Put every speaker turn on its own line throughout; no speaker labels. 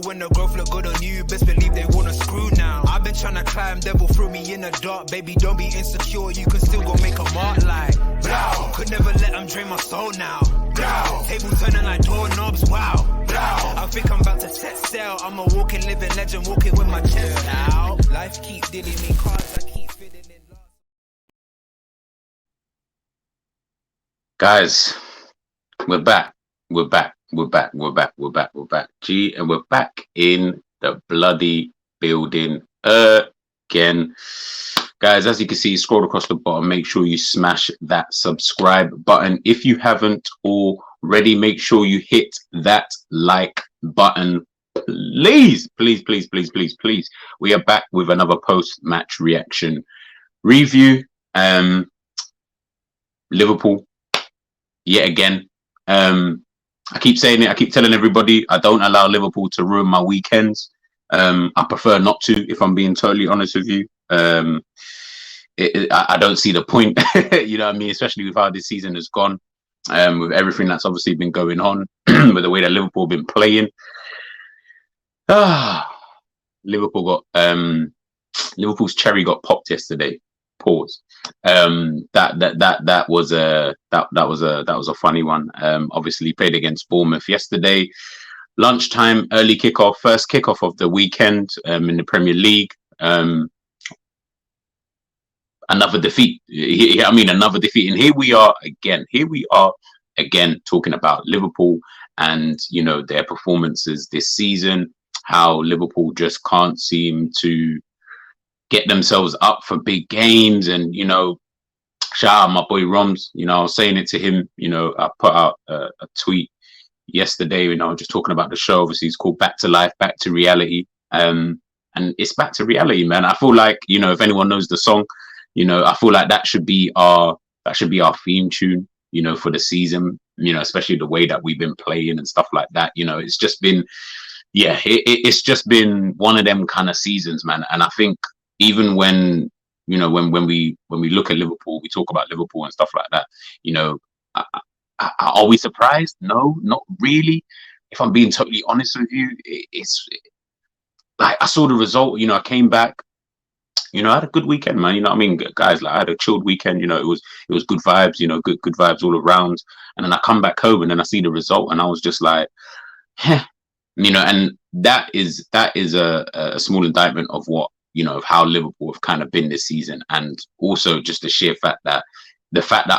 when the growth look good on you, best believe they wanna screw now. I've been trying to climb, devil threw me in the dark. Baby, don't be insecure, you can still go make a mark like blow. Could never let them drain my soul now. Blow. Table turning like doorknobs, wow. Blow. I think I'm about to set sail. I'm a walking, living legend, walking with my chest out. Life keep dealing me cards, I keep fitting in love.
Guys, we're back. We're back. G, and we're back in the bloody building again. Guys, as you can see, scroll across the bottom. Make sure you smash that subscribe button. If you haven't already, make sure you hit that like button. Please. We are back with another post-match reaction review. Liverpool, yet again. I keep saying it. I keep telling everybody I don't allow Liverpool to ruin my weekends. I prefer not to, if I'm being totally honest with you. I don't see the point, you know what I mean? Especially with how this season has gone, with everything that's obviously been going on, with the way that Liverpool have been playing. Liverpool got Liverpool's cherry got popped yesterday. Pause. That was a funny one. Obviously played against Bournemouth yesterday. Lunchtime, early kickoff, first kickoff of the weekend in the Premier League. Another defeat. Another defeat. And here we are again talking about Liverpool and, you know, their performances this season. How Liverpool just can't seem to get themselves up for big games. And, you know, shout out my boy Roms. You know, I was saying it to him. You know, I put out a tweet yesterday, you know, just talking about the show. Obviously, it's called Back to Life, Back to Reality. And it's back to reality, man. I feel like, you know, if anyone knows the song, you know, I feel like that should be our theme tune, you know, for the season, you know, especially the way that we've been playing and stuff like that. You know, it's just been, yeah, it's just been one of them kind of seasons, man. And I think even when, you know, when we look at Liverpool, we talk about Liverpool and stuff like that, you know, are we surprised? No, not really. If I'm being totally honest with you, it's like I saw the result, you know, I came back, you know, I had a good weekend, man. You know what I mean? Guys, like I had a chilled weekend, you know, it was good vibes, you know, good vibes all around. And then I come back home and then I see the result and I was just like, heh, you know, and that is a small indictment of what, you know, of how Liverpool have kind of been this season. And also just the sheer fact that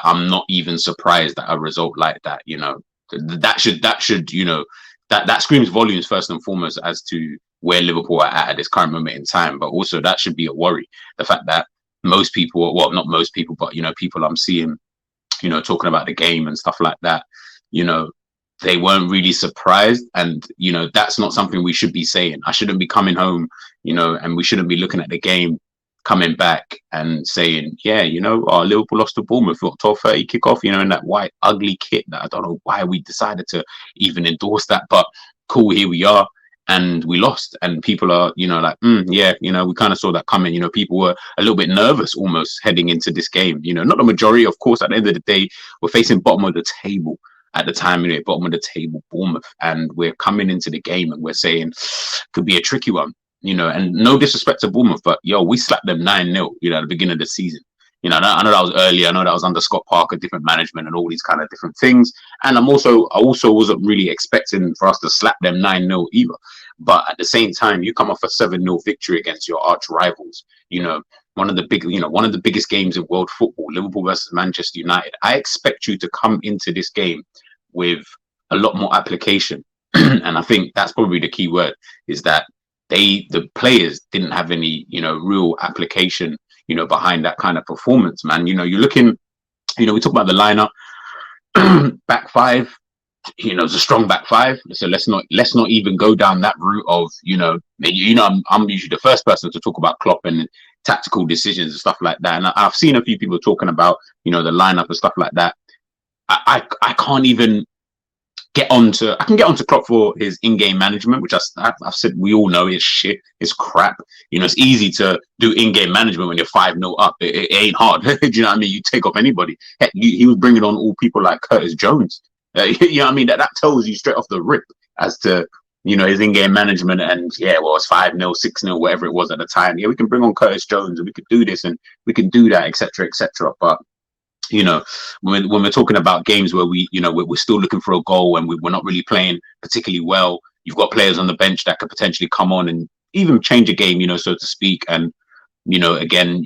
I'm not even surprised at a result like that, you know, that should, you know, that screams volumes first and foremost as to where Liverpool are at this current moment in time. But also that should be a worry. The fact that most people, well, not most people, but, you know, people I'm seeing, you know, talking about the game and stuff like that, you know, they weren't really surprised. And, you know, that's not something we should be saying. I shouldn't be coming home, you know, and we shouldn't be looking at the game, coming back and saying, yeah, you know, Liverpool lost to Bournemouth, 12:30 kickoff, you know, in that white, ugly kit that I don't know why we decided to even endorse that. But cool, here we are. And we lost. And people are, you know, like, yeah, you know, we kind of saw that coming. You know, people were a little bit nervous almost heading into this game. You know, not the majority, of course. At the end of the day, we're facing bottom of the table. At the time, you know, bottom of the table, Bournemouth, and we're coming into the game and we're saying could be a tricky one, you know. And no disrespect to Bournemouth, but yo, we slapped them 9-0, you know, at the beginning of the season. You know, I know that was early. I know that was under Scott Parker, different management and all these kind of different things. And I also wasn't really expecting for us to slap them 9-0 either. But at the same time, you come off a 7-0 victory against your arch rivals. You know, one of the biggest games in world football, Liverpool versus Manchester United. I expect you to come into this game with a lot more application. And I think that's probably the key word, is that the players didn't have any, you know, real application, you know, behind that kind of performance, man. You know, you're looking, you know, we talk about the lineup, back five, you know, it's a strong back five. So let's not even go down that route of, you know, I'm usually the first person to talk about Klopp and tactical decisions and stuff like that. And I've seen a few people talking about, you know, the lineup and stuff like that. I can't even get onto. I can get onto Klopp for his in-game management, which I've said we all know is shit, it's crap. You know, it's easy to do in-game management when you're 5-0 up. It ain't hard. Do you know what I mean? You take off anybody. Heck, he was bringing on all people like Curtis Jones. You know what I mean? That tells you straight off the rip as to his in-game management, and yeah, well, it's 5-0, 6-0, whatever it was at the time. Yeah, we can bring on Curtis Jones and we could do this and we can do that, etc., etc. But when we're talking about games where we're still looking for a goal and we're not really playing particularly well, you've got players on the bench that could potentially come on and even change a game, so to speak. And again,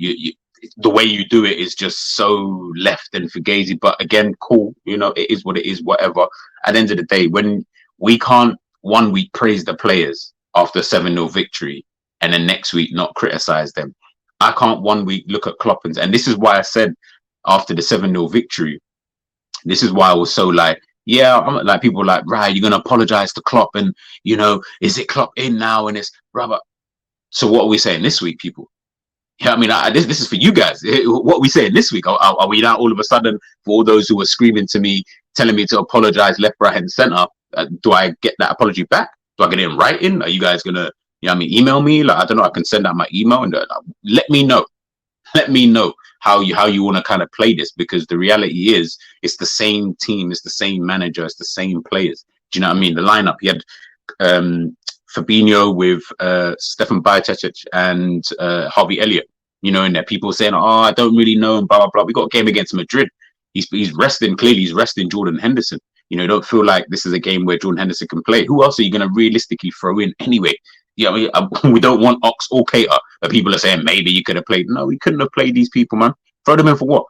the way you do it is just so left and fugazi. But again, cool, it is what it is. Whatever. At the end of the day, when we can't 1 week praise the players after 7-0 victory and then next week not criticize them, I can't 1 week look at Klopp and this is why I said after the 7-0 victory, this is why I was so like, yeah, I'm like, people were like, right, you're gonna apologize to Klopp, and is it Klopp in now? And it's rubber. So what are we saying this week, people? Yeah, I mean, this is for you guys. What are we saying this week? Are we now all of a sudden, for all those who were screaming to me, telling me to apologize left, right, and center, do I get that apology back? Do I get it in writing? Are you guys gonna, email me? Like, I don't know. I can send out my email and let me know. Let me know how you want to kind of play this, because the reality is it's the same team, it's the same manager, it's the same players. Do you know what I mean? The lineup, he had Fabinho with Stefan Bajcetic and Harvey Elliott, and there people saying, oh, I don't really know, and blah, blah, blah. We got a game against Madrid. He's resting, clearly he's resting Jordan Henderson. Don't feel like this is a game where Jordan Henderson can play. Who else are you going to realistically throw in anyway? Yeah, we don't want Ox or Cater, but people are saying maybe you could have played. No, we couldn't have played these people, man. Throw them in for what?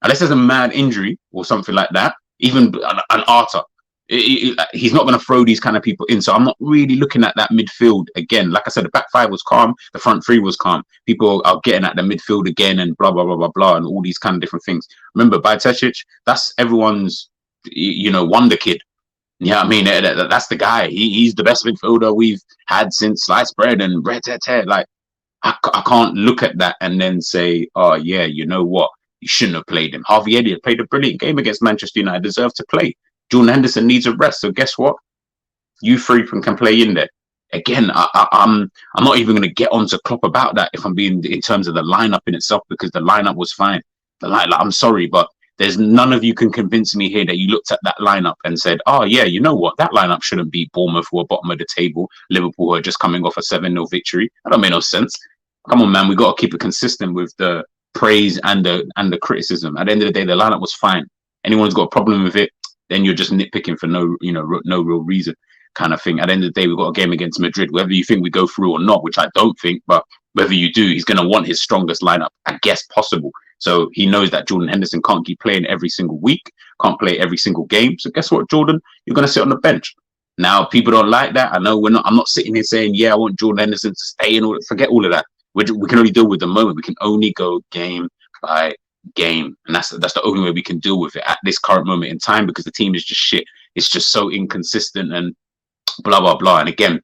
Unless there's a mad injury or something like that. Even an Arta, he's not going to throw these kind of people in. So I'm not really looking at that midfield again. Like I said, the back five was calm, the front three was calm. People are getting at the midfield again and blah blah blah blah blah and all these kind of different things. Remember, Bajcetic, that's everyone's wonder kid. Yeah, I mean, that's the guy. He's the best midfielder we've had since sliced bread and red. Like, I can't look at that and then say, oh, yeah, you know what? You shouldn't have played him. Harvey Elliott played a brilliant game against Manchester United, deserved to play. Jordan Henderson needs a rest. So guess what? You three can play in there. Again, I'm not even going to get onto Klopp about that if I'm being in terms of the lineup in itself, because the lineup was fine. I'm sorry, but there's none of you can convince me here that you looked at that lineup and said, oh, yeah, you know what? That lineup shouldn't beat Bournemouth, who are bottom of the table. Liverpool, who are just coming off a 7-0 victory. That don't make no sense. Come on, man. We got to keep it consistent with the praise and the criticism. At the end of the day, the lineup was fine. Anyone's got a problem with it, then you're just nitpicking for no real reason kind of thing. At the end of the day, we've got a game against Madrid. Whether you think we go through or not, which I don't think, but whether you do, he's going to want his strongest lineup, I guess, possible. So he knows that Jordan Henderson can't keep playing every single week, can't play every single game. So guess what, Jordan? You're going to sit on the bench. Now, people don't like that. I know I'm not sitting here saying, yeah, I want Jordan Henderson to stay and all. Forget all of that. We can only deal with the moment. We can only go game by game. And that's the only way we can deal with it at this current moment in time, because the team is just shit. It's just so inconsistent and blah, blah, blah. And again,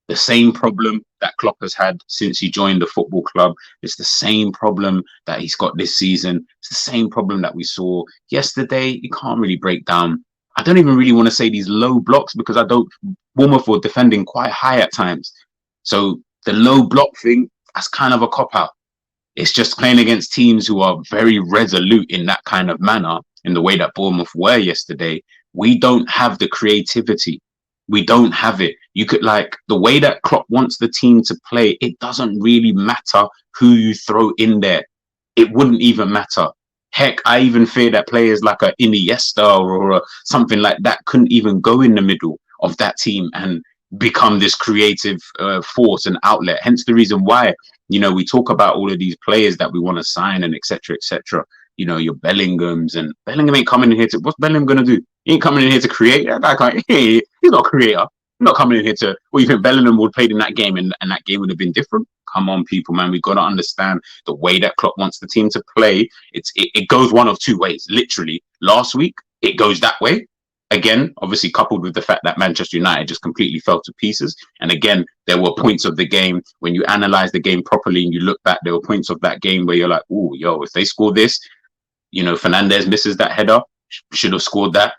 the same problem that Klopp has had since he joined the football club. It's the same problem that he's got this season. It's the same problem that we saw yesterday. You can't really break down. I don't even really want to say these low blocks, because Bournemouth were defending quite high at times. So the low block thing, that's kind of a cop-out. It's just playing against teams who are very resolute in that kind of manner, in the way that Bournemouth were yesterday. We don't have the creativity. We don't have it. You could, like, the way that Klopp wants the team to play, it doesn't really matter who you throw in there. It wouldn't even matter. Heck, I even fear that players like a Iniesta or something like that couldn't even go in the middle of that team and become this creative force and outlet. Hence the reason why, we talk about all of these players that we want to sign and etc. etc. Your Bellinghams, and Bellingham ain't coming in here to, what's Bellingham going to do? He ain't coming in here to create. That guy can't, he's not a creator. He's not coming in here to, well, you think Bellingham would have played in that game and that game would have been different? Come on, people, man. We've got to understand the way that Klopp wants the team to play. It goes one of two ways, literally. Last week, it goes that way. Again, obviously coupled with the fact that Manchester United just completely fell to pieces. And again, there were points of the game, when you analyze the game properly and you look back, there were points of that game where you're like, oh, yo, if they score this, Fernandes misses that header, should have scored that.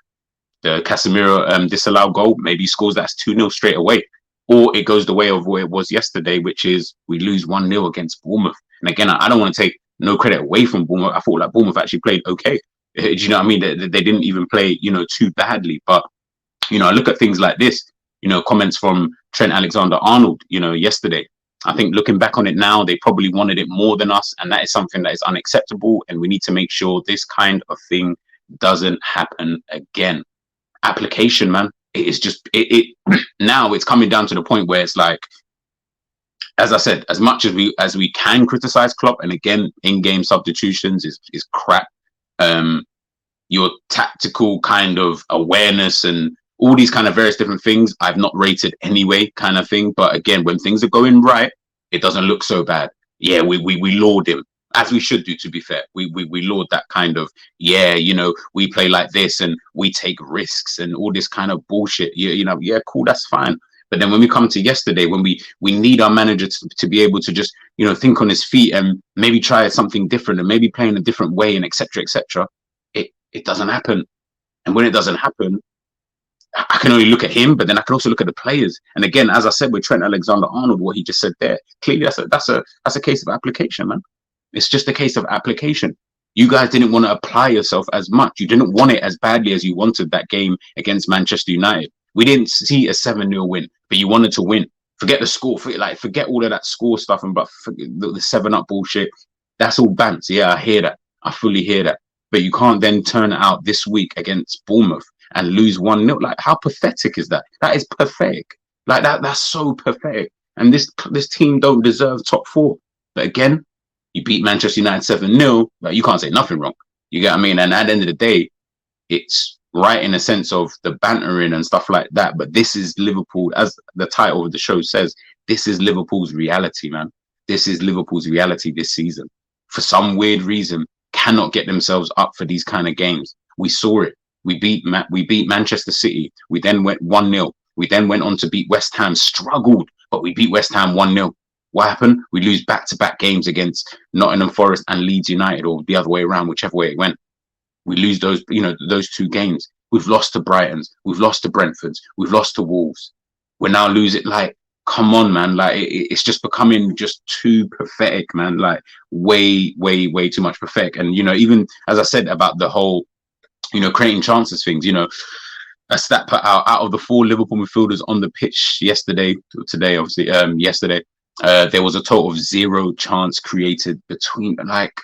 The Casemiro disallowed goal, maybe he scores that's 2-0 straight away. Or it goes the way of where it was yesterday, which is we lose 1-0 against Bournemouth. And again, I don't want to take no credit away from Bournemouth. I thought like Bournemouth actually played okay. Do you know what I mean? They didn't even play, too badly. But, I look at things like this. comments from Trent Alexander-Arnold, yesterday. I think looking back on it now, they probably wanted it more than us, and that is something that is unacceptable, and we need to make sure this kind of thing doesn't happen again. Application, man. It is just now it's coming down to the point where it's like, as I said, as much as we can criticize Klopp, and again, in-game substitutions is crap. Your tactical kind of awareness and all these kind of various different things, I've not rated anyway, kind of thing. But again, when things are going right, it doesn't look so bad. Yeah, we laud him, as we should do, to be fair. We laud that kind of, yeah, we play like this and we take risks and all this kind of bullshit. Yeah, cool, that's fine. But then when we come to yesterday, when we need our manager to be able to just, think on his feet and maybe try something different and maybe play in a different way and etc. It doesn't happen. And when it doesn't happen, I can only look at him, but then I can also look at the players. And again, as I said with Trent Alexander-Arnold, what he just said there, clearly that's a case of application, man. It's just a case of application. You guys didn't want to apply yourself as much. You didn't want it as badly as you wanted that game against Manchester United. We didn't see a 7-0 win, but you wanted to win. Forget the score, forget all of that score stuff and but the 7-up bullshit. That's all bants. Yeah, I hear that. I fully hear that. But you can't then turn it out this week against Bournemouth and lose 1-0. Like, how pathetic is that? That is pathetic. Like that's so pathetic. And this team don't deserve top 4. But again, you beat Manchester United 7-0. Like, you can't say nothing wrong. You get what I mean? And at the end of the day, it's right in a sense of the bantering and stuff like that. But this is Liverpool, as the title of the show says, this is Liverpool's reality, man. This is Liverpool's reality this season. For some weird reason, cannot get themselves up for these kind of games. We saw it. We beat Manchester City. We then went 1-0. We then went on to beat West Ham. Struggled, but we beat West Ham 1-0. What happened? We lose back-to-back games against Nottingham Forest and Leeds United, or the other way around, whichever way it went. We lose those 2 games. We've lost to Brightons. We've lost to Brentfords. We've lost to Wolves. We're now losing. Like, come on, man. Like, it's just becoming just too pathetic, man. Like, way too much pathetic. And, even as I said about the whole, creating chances things, a stat put out of the 4 Liverpool midfielders on the pitch yesterday, there was a total of 0 chance created between, like,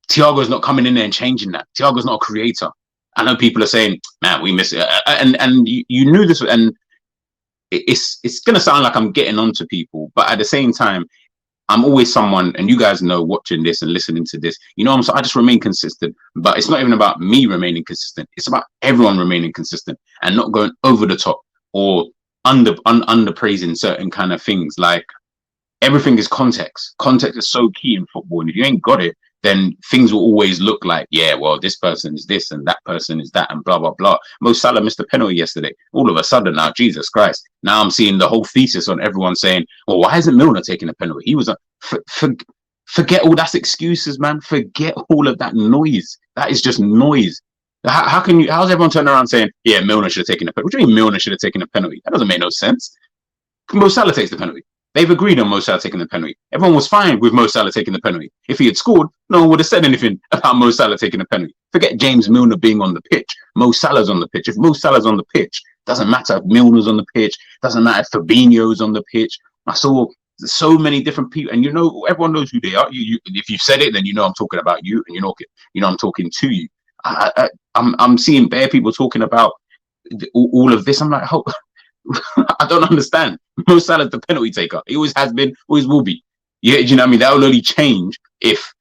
Thiago's not coming in there and changing that. Thiago's not a creator. I know people are saying, man, we miss it. And you knew this, and it's going to sound like I'm getting on to people, but at the same time, I'm always someone, and you guys know, watching this and listening to this, I just remain consistent. But it's not even about me remaining consistent. It's about everyone remaining consistent and not going over the top or under praising certain kind of things. Like, everything is context. Context is so key in football. And if you ain't got it, then things will always look like, yeah, well, this person is this and that person is that and blah, blah, blah. Mo Salah missed a penalty yesterday. All of a sudden now, Jesus Christ. Now I'm seeing the whole thesis on everyone saying, well, why isn't Milner taking a penalty? He was forget all that's excuses, man. Forget all of that noise. That is just noise. How's everyone turning around saying, yeah, Milner should have taken a penalty? What do you mean Milner should have taken a penalty? That doesn't make no sense. Mo Salah takes the penalty. They've agreed on Mo Salah taking the penalty. Everyone was fine with Mo Salah taking the penalty. If he had scored, no one would have said anything about Mo Salah taking the penalty. Forget James Milner being on the pitch. Mo Salah's on the pitch. If Mo Salah's on the pitch, doesn't matter if Milner's on the pitch. Doesn't matter if Fabinho's on the pitch. I saw so many different people, and everyone knows who they are. If you said it, then I'm talking about you, and I'm talking to you. I'm seeing bare people talking about all of this. I'm like, oh, I don't understand. Mo Salah's the penalty taker. He always has been, always will be. Yeah, do you know what I mean? That will only change if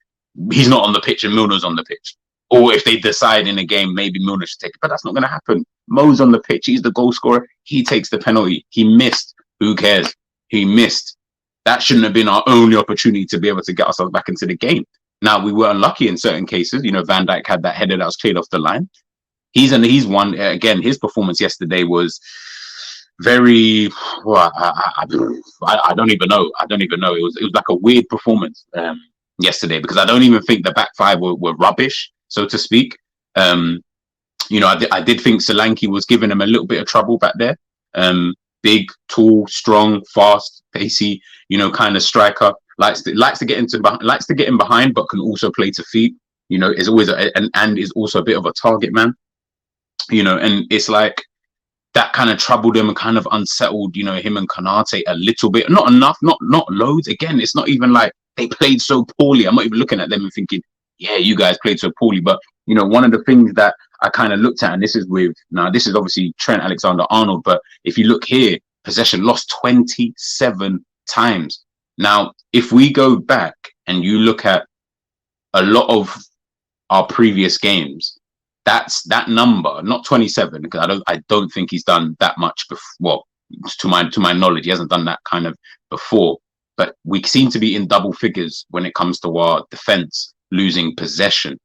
he's not on the pitch and Milner's on the pitch. Or if they decide in a game, maybe Milner should take it. But that's not going to happen. Mo's on the pitch. He's the goal scorer. He takes the penalty. He missed. Who cares? He missed. That shouldn't have been our only opportunity to be able to get ourselves back into the game. Now, we were unlucky in certain cases. Van Dijk had that header that was cleared off the line. He's one. Again, his performance yesterday was very, well, I don't even know. It was like a weird performance yesterday, because I don't even think the back 5 were rubbish, so to speak. I did think Solanke was giving him a little bit of trouble back there. Big, tall, strong, fast, pacey, kind of striker. Likes to get in behind, but can also play to feet. Is always and is also a bit of a target man. And it's like, that kind of troubled him and kind of unsettled, him and Konate a little bit. Not enough, not loads. Again, it's not even like they played so poorly. I'm not even looking at them and thinking, yeah, you guys played so poorly. But, one of the things that I kind of looked at, and this is obviously Trent Alexander-Arnold, but if you look here, possession lost 27 times. Now, if we go back and you look at a lot of our previous games, that's that number, not 27, because I don't think he's done that much before. Well, to my knowledge, he hasn't done that kind of before. But we seem to be in double figures when it comes to our defense losing possession.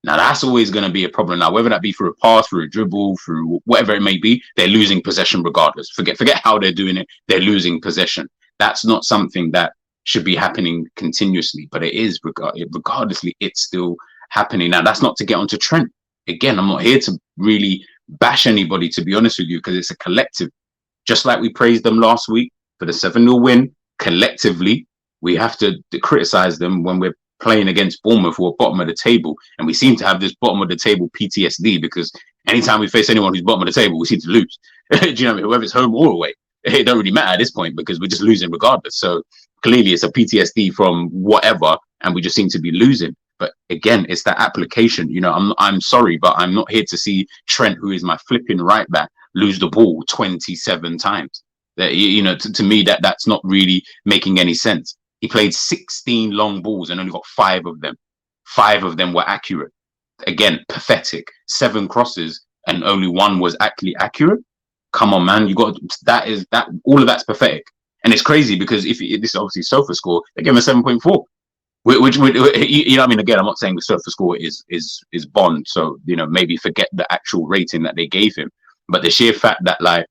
Now that's always going to be a problem. Now, whether that be through a pass, through a dribble, through whatever it may be, they're losing possession regardless. Forget how they're doing it. They're losing possession. That's not something that should be happening continuously, but it is regardlessly. It's still happening. Now that's not to get onto Trent. Again, I'm not here to really bash anybody, to be honest with you, because it's a collective. Just like we praised them last week for the 7-0 win, collectively, we have to criticize them when we're playing against Bournemouth, who are bottom of the table. And we seem to have this bottom of the table PTSD, because anytime we face anyone who's bottom of the table, we seem to lose. Do you know what I mean? Whether it's home or away, it don't really matter at this point, because we're just losing regardless. So clearly it's a PTSD from whatever, and we just seem to be losing. But again, it's that application. I'm sorry, but I'm not here to see Trent, who is my flipping right back, lose the ball 27 times. That, to me, that's not really making any sense. He played 16 long balls and only got 5 of them. 5 of them were accurate. Again, pathetic. 7 crosses and only 1 was actually accurate. Come on, man. All of that's pathetic. And it's crazy because if this is obviously Sofa score, they gave him a 7.4. Which what I mean? Again, I'm not saying the Sofa score is Bond, so maybe forget the actual rating that they gave him, but the sheer fact that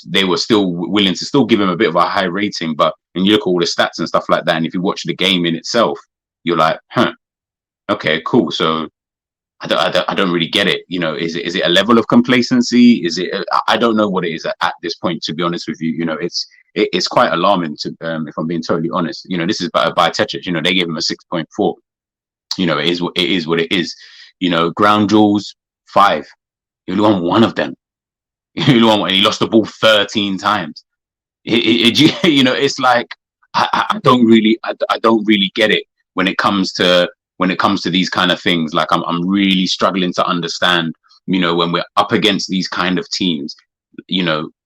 they were still willing to still give him a bit of a high rating, but when you look at all the stats and stuff like that, and if you watch the game in itself, you're like, okay, cool. So I don't really get it. Is it a level of complacency? Is it? I don't know what it is at this point, to be honest with you. It's quite alarming to, if I'm being totally honest. This is Bajcetic. They gave him a 6.4. It is what it is. Ground duels 5. He only won 1 of them. He lost the ball 13 times. It's like I don't really get it when it comes to these kind of things. Like I'm really struggling to understand. When we're up against these kind of teams.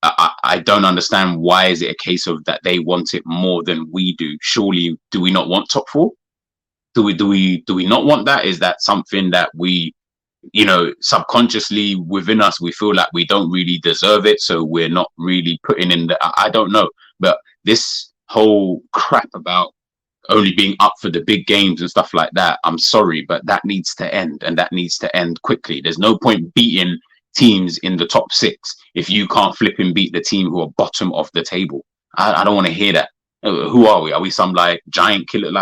I don't understand why is it a case of that they want it more than we do. Surely, do we not want top 4? Do we not want that? Is that something that we, subconsciously within us, we feel like we don't really deserve it, so we're not really putting in I don't know. But this whole crap about only being up for the big games and stuff like that, I'm sorry, but that needs to end, and that needs to end quickly. There's no point beating teams in the top 6 if you can't flip and beat the team who are bottom of the table. I don't want to hear that. Who are we? Are we some giant killer?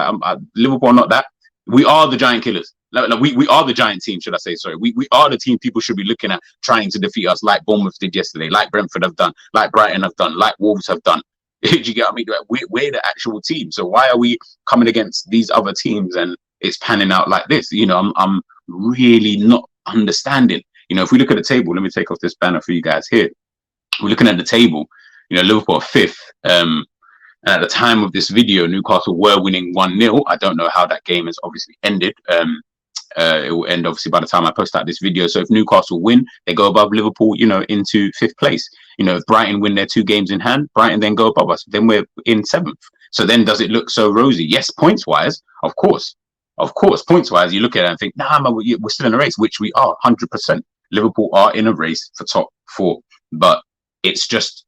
Liverpool are not that. We are the giant killers. We are the giant team, should I say? Sorry, we are the team people should be looking at, trying to defeat us, like Bournemouth did yesterday, like Brentford have done, like Brighton have done, like Wolves have done. Do you get what I mean? We're the actual team. So why are we coming against these other teams and it's panning out like this? I'm really not understanding. If we look at the table, let me take off this banner for you guys here. We're looking at the table. Liverpool are 5th. And at the time of this video, Newcastle were winning 1-0. I don't know how that game has obviously ended. It will end obviously by the time I post out this video. So if Newcastle win, they go above Liverpool, into 5th place. If Brighton win their 2 games in hand, Brighton then go above us. Then we're in 7th. So then does it look so rosy? Yes, points wise, of course, points wise, you look at it and think, we're still in a race, which we are 100%. Liverpool are in a race for top 4, but it's just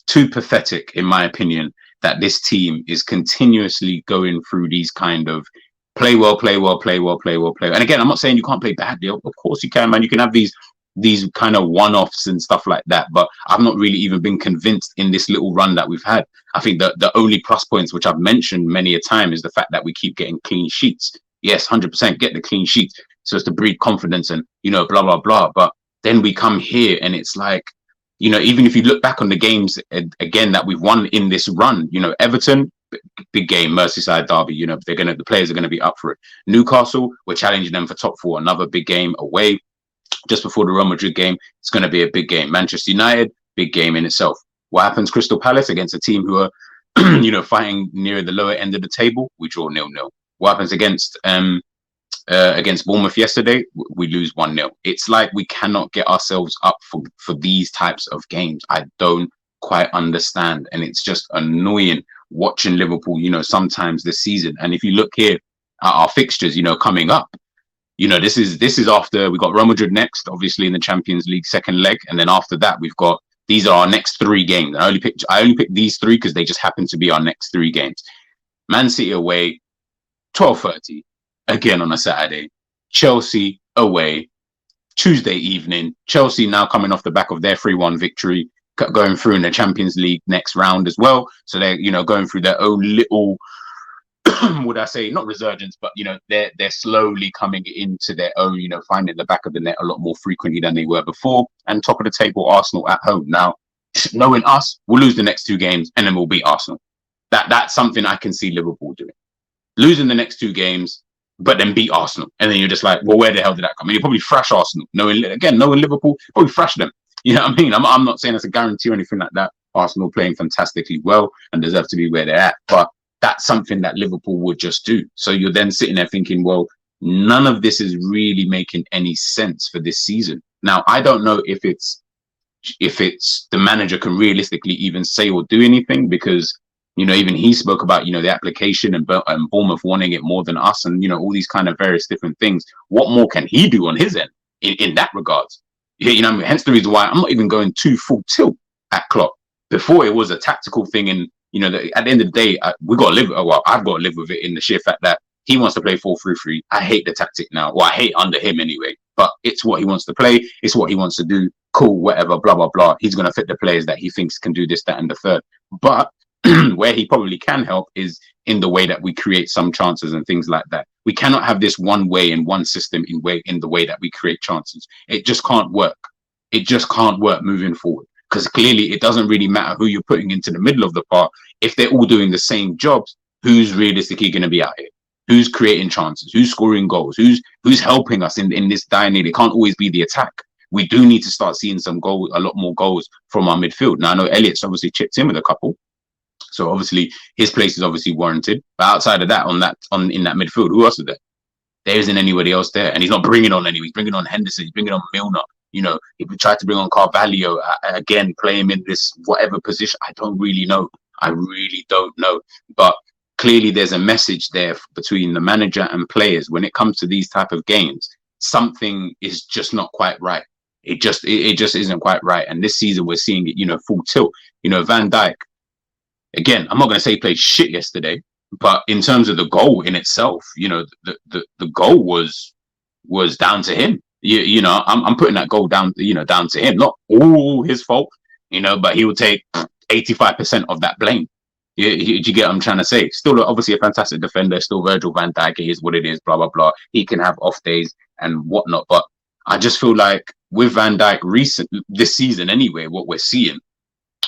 too pathetic, in my opinion, that this team is continuously going through these kind of play well. And again, I'm not saying you can't play badly. Of course you can, man. You can have these kind of one-offs and stuff like that, but I've not really even been convinced in this little run that we've had. I think that the only plus points, which I've mentioned many a time, is the fact that we keep getting clean sheets. Yes, 100% get the clean sheets so as to breed confidence and, blah, blah, blah. But then we come here and it's like, even if you look back on the games again that we've won in this run, Everton, big game, Merseyside derby, the players are going to be up for it. Newcastle, we're challenging them for top 4, another big game away. Just before the Real Madrid game, it's going to be a big game. Manchester United, big game in itself. What happens Crystal Palace against a team who are, fighting near the lower end of the table? We draw 0-0. What happens against Bournemouth yesterday? We lose 1-0. It's like we cannot get ourselves up for these types of games. I don't quite understand, and it's just annoying watching Liverpool, sometimes this season. And if you look here at our fixtures, coming up, this is after we got Real Madrid next, obviously in the Champions League second leg, and then after that these are our next 3 games. I only picked these 3 because they just happen to be our next 3 games. Man City away, 12:30, again on a Saturday. Chelsea away, Tuesday evening. Chelsea now coming off the back of their 3-1 victory, going through in the Champions League next round as well. So they're, going through their own little, would I say, not resurgence, but, they're slowly coming into their own, finding the back of the net a lot more frequently than they were before. And top of the table, Arsenal at home. Now, knowing us, we'll lose the next 2 games and then we'll beat Arsenal. That's something I can see Liverpool doing. Losing the next 2 games, but then beat Arsenal. And then you're just like, well, where the hell did that come? And you probably thrash Arsenal. Knowing Liverpool, probably thrash them. You know what I mean? I'm not saying it's a guarantee or anything like that. Arsenal playing fantastically well and deserve to be where they're at. But that's something that Liverpool would just do. So you're then sitting there thinking, well, none of this is really making any sense for this season. Now, I don't know if it's the manager can realistically even say or do anything, because, even he spoke about, the application and Bournemouth wanting it more than us and, all these kind of various different things. What more can he do on his end in that regards? Hence the reason why I'm not even going too full tilt at Klopp. Before it was a tactical thing, and at the end of the day, I've got to live with it in the sheer fact that he wants to play 4-3-3. I hate the tactic now. Well, I hate under him anyway, but it's what he wants to play. It's what he wants to do. Cool, whatever, blah, blah, blah. He's going to fit the players that he thinks can do this, that, and the third. But where he probably can help is in the way that we create some chances and things like that. We cannot have this one way and one system in the way that we create chances. It just can't work. It just can't work moving forward, because clearly it doesn't really matter who you're putting into the middle of the park. If they're all doing the same jobs, who's realistically going to be out here? Who's creating chances? Who's scoring goals? Who's helping us in this dynamic? It can't always be the attack. We do need to start seeing a lot more goals from our midfield. Now, I know Elliot's obviously chipped in with a couple, so obviously his place is obviously warranted. But outside of that, in that midfield, who else is there? There isn't anybody else there, and he's not bringing on anyone. He's bringing on Henderson. He's bringing on Milner. If we try to bring on Carvalho again, play him in this whatever position, I don't really know. I really don't know. But clearly, there's a message there between the manager and players when it comes to these type of games. Something is just not quite right. It just isn't quite right. And this season, we're seeing it, full tilt. Van Dijk. Again, I'm not going to say he played shit yesterday, but in terms of the goal in itself, the goal was down to him. I'm putting that goal down to him. Not all his fault, but he will take 85% of that blame. Do you get what I'm trying to say? Still, obviously, a fantastic defender. Still, Virgil van Dijk is what it is. Blah blah blah. He can have off days and whatnot, but I just feel like with Van Dijk this season anyway, what we're seeing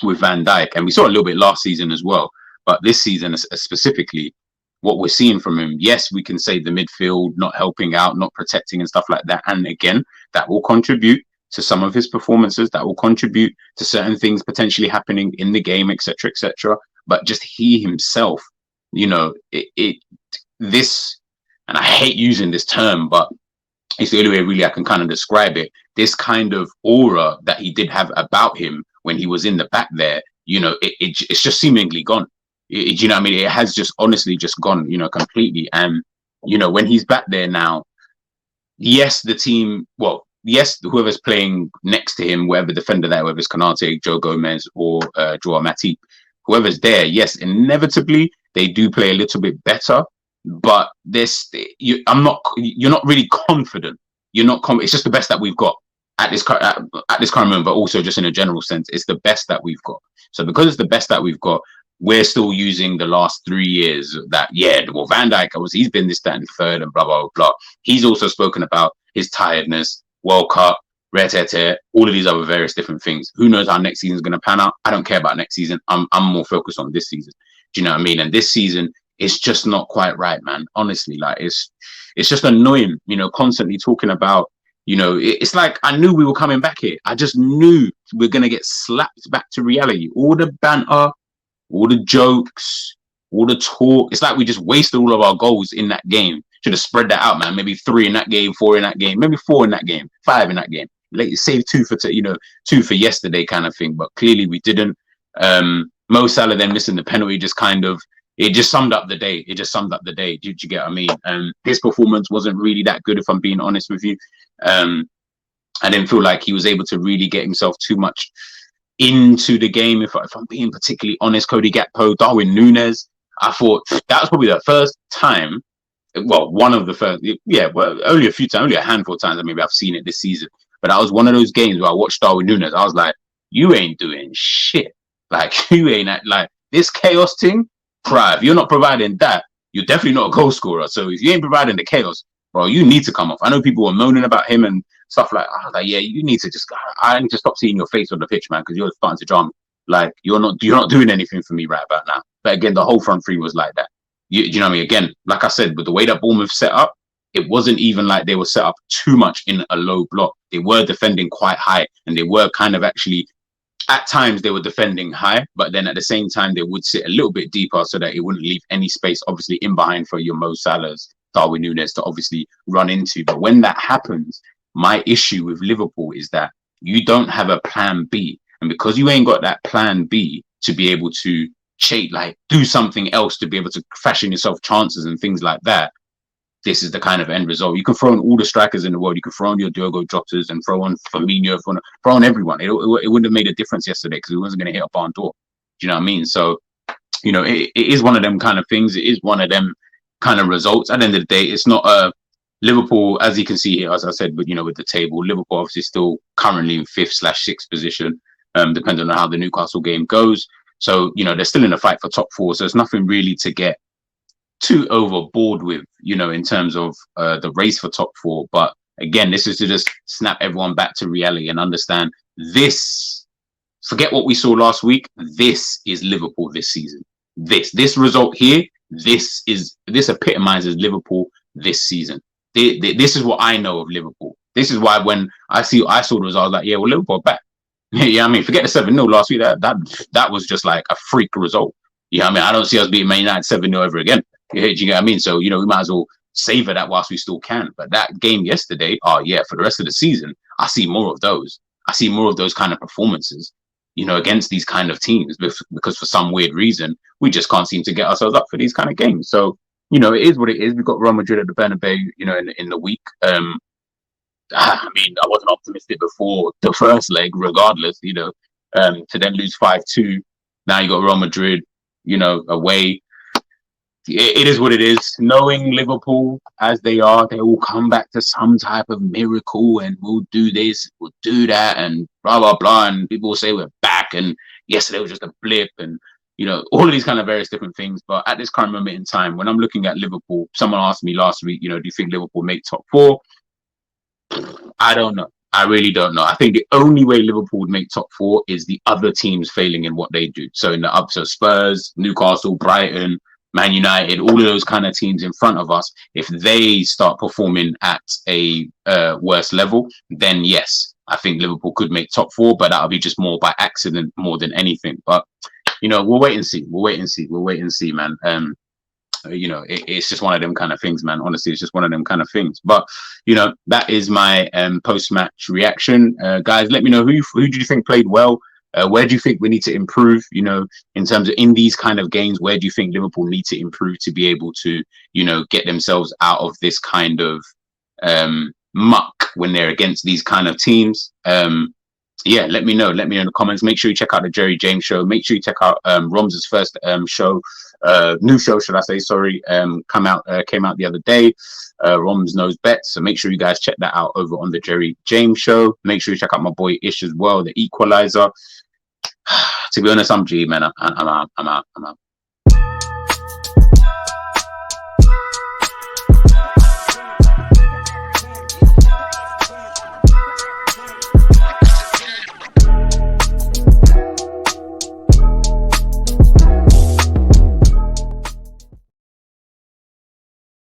with Van Dijk, and we saw a little bit last season as well, but this season specifically, what we're seeing from him, yes, we can say the midfield not helping out, not protecting and stuff like that. And again, that will contribute to some of his performances, that will contribute to certain things potentially happening in the game, etc., etc. But just he himself, this, and I hate using this term, but it's the only way really I can kind of describe it. This kind of aura that he did have about him when he was in the back there, it's just seemingly gone. You know what I mean? It has just honestly just gone, completely. And, when he's back there now, yes, whoever's playing next to him, whatever defender that, whether it's Konate, Joe Gomez, or Joao Matip, whoever's there, yes, inevitably they do play a little bit better. But you're not really confident. It's just the best that we've got at this current moment, but also just in a general sense, it's the best that we've got. So because it's the best that we've got, we're still using the last 3 years that, Van Dijk, he's been this, that, and third, and blah, blah, blah. He's also spoken about his tiredness, World Cup, all of these other various different things. Who knows how next season is going to pan out? I don't care about next season. I'm more focused on this season. Do you know what I mean? And this season, it's just not quite right, man. Honestly, like it's just annoying, constantly talking about, It's like I knew we were coming back here. I just knew we're gonna get slapped back to reality. All the banter, all the jokes, all the talk. It's like we just wasted all of our goals in that game. Should have spread that out, man. Maybe 3 in that game, 4 in that game, maybe 4 in that game, 5 in that game. Save 2 for 2 for yesterday, kind of thing. But clearly we didn't. Mo Salah then missing the penalty it just summed up the day. It just summed up the day. Did you get what I mean? His performance wasn't really that good, if I'm being honest with you. I didn't feel like he was able to really get himself too much into the game. If I'm being particularly honest, Cody Gakpo, Darwin Núñez, I thought that was probably the first time. Well, one of the first, only a few times, only a handful of times maybe I've seen it this season. But that was one of those games where I watched Darwin Núñez. I was like, you ain't doing shit. Like, you ain't like this chaos thing. If you're not providing that, you're definitely not a goal scorer. So if you ain't providing the chaos, bro, you need to come off. I know people were moaning about him and stuff like. I was like, yeah, you need to I need to stop seeing your face on the pitch, man, because you're starting to jump. Like you're not doing anything for me right about now. But again, the whole front three was like that. You know what I mean? Again, like I said, with the way that Bournemouth set up, it wasn't even like they were set up too much in a low block. They were defending quite high, and they were kind of actually. At times they were defending high, but then at the same time they would sit a little bit deeper so that it wouldn't leave any space, obviously, in behind for your Mo Salahs, Darwin Núñez to obviously run into. But when that happens, my issue with Liverpool is that you don't have a plan B. And because you ain't got that plan B to be able to do something else to be able to fashion yourself chances and things like that, this is the kind of end result. You can throw on all the strikers in the world. You can throw on your Diogo Jotas and throw on Firmino, throw on everyone. It wouldn't have made a difference yesterday because it wasn't going to hit a barn door. Do you know what I mean? So, it is one of them kind of things. It is one of them kind of results. At the end of the day, it's not a Liverpool, as you can see here, as I said, with the table, Liverpool obviously still currently in 5th/6th position, depending on how the Newcastle game goes. So, they're still in a fight for top 4. So there's nothing really to get too overboard with, in terms of the race for top 4. But again, this is to just snap everyone back to reality and understand this. Forget what we saw last week. This is Liverpool this season. This result here, this epitomizes Liverpool this season. This is what I know of Liverpool. This is why when I saw the result, I was like, yeah, well, Liverpool back. Yeah, I mean, forget the 7-0 last week. That was just like a freak result. Yeah, I mean, I don't see us beating Man United 7-0 ever again. Do you get what I mean? So, we might as well savor that whilst we still can. But that game yesterday, for the rest of the season, I see more of those. I see more of those kind of performances, against these kind of teams, because for some weird reason, we just can't seem to get ourselves up for these kind of games. So, it is what it is. We've got Real Madrid at the Bernabeu, in the week. I mean, I wasn't optimistic before the first leg, regardless, to then lose 5-2. Now you got Real Madrid, away. It is what it is. Knowing Liverpool as they are, they will come back to some type of miracle and we'll do this, we'll do that, and blah, blah, blah. And people will say we're back and yesterday was just a blip and, all of these kind of various different things. But at this current moment in time, when I'm looking at Liverpool, someone asked me last week, do you think Liverpool make top 4? I don't know. I really don't know. I think the only way Liverpool would make top 4 is the other teams failing in what they do. So Spurs, Newcastle, Brighton, Man United, all of those kind of teams in front of us, if they start performing at a worse level, then yes, I think Liverpool could make top 4, but that'll be just more by accident more than anything. But, we'll wait and see. We'll wait and see, man. It's just one of them kind of things, man. Honestly, it's just one of them kind of things. But, that is my post-match reaction. Guys, let me know who do you think played well? Where do you think we need to improve, in terms of in these kind of games? Where do you think Liverpool need to improve to be able to, get themselves out of this kind of muck when they're against these kind of teams? Let me know. Let me know in the comments. Make sure you check out the Jerry James show. Make sure you check out Rom's first show, new show, should I say? Sorry, came out the other day. Rom's Knows Bets. So make sure you guys check that out over on the Jerry James show. Make sure you check out my boy Ish as well, the Equalizer. To be honest, I'm G, man. I'm out.